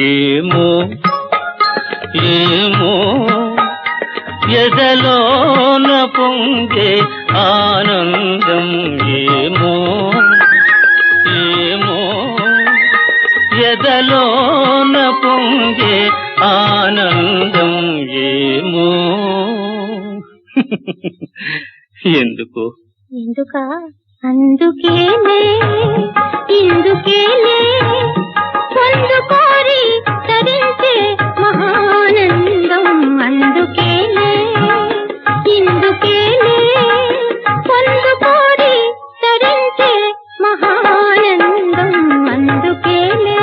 ఏమో ఏమో ఎదలోన పొంగే ఆనందం ఏమో ఏమో ఎదలోన పొంగే ఆనందం ఏమో ఎందుకు ఎందుకా అందుకేలే ఇందుకేలే పొందుకోరి తరించే మహానందం అందుకేలే ఇందుకేలే పొందుకోరి తరించే మహానందం అందుకేలే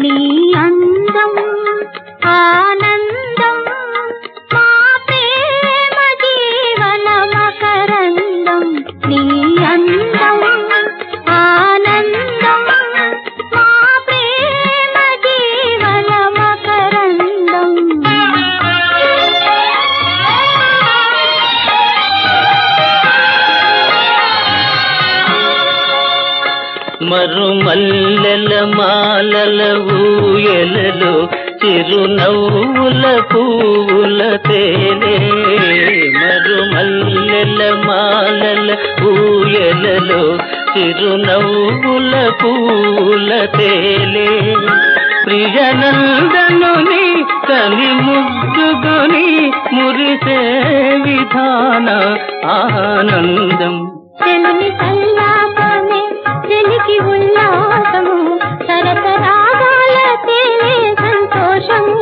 నీ అందం ఆనందం మా ప్రేమ జీవన మకరందం నీ అందం ఆనందం మా ప్రేమ జీవన మకరందం మరుమల్లెల మాలల ఊయలలో చిరునవ్వుల పూల తేలే మరుమల్లెల మాలల ఊయలలో చిరునవ్వుల పూల తేలే ప్రియనందనుని కని ముద్దుగుని మురిసే విధాన ఆనందం చెలిమి కల్లాపమే చెలికి ఉల్లాసము సరసరాగాల తేలే సంతోషము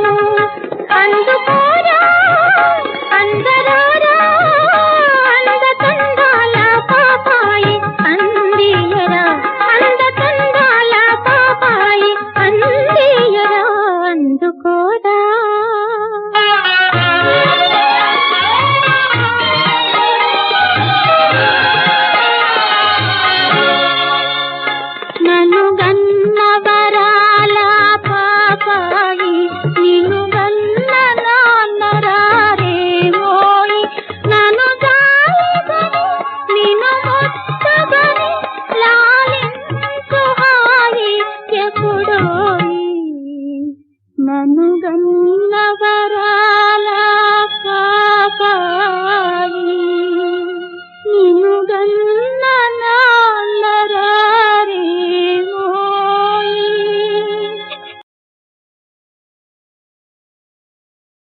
అందుకోరా అందరారా అందతందాల పాపాయి అందియరా అందతందాల పాపాయి అందియరా అందుకోరా నన్ను గన్న వరాల పాపాయి నిన్ను గన్న నాన్నరారేమోయి నన్ను జాలిగని నిన్ను ముత్తగని లాలించు హాయి ఎప్పుడోయి నన్ను గన్న వరాల పాపాయి నిన్ను గన్న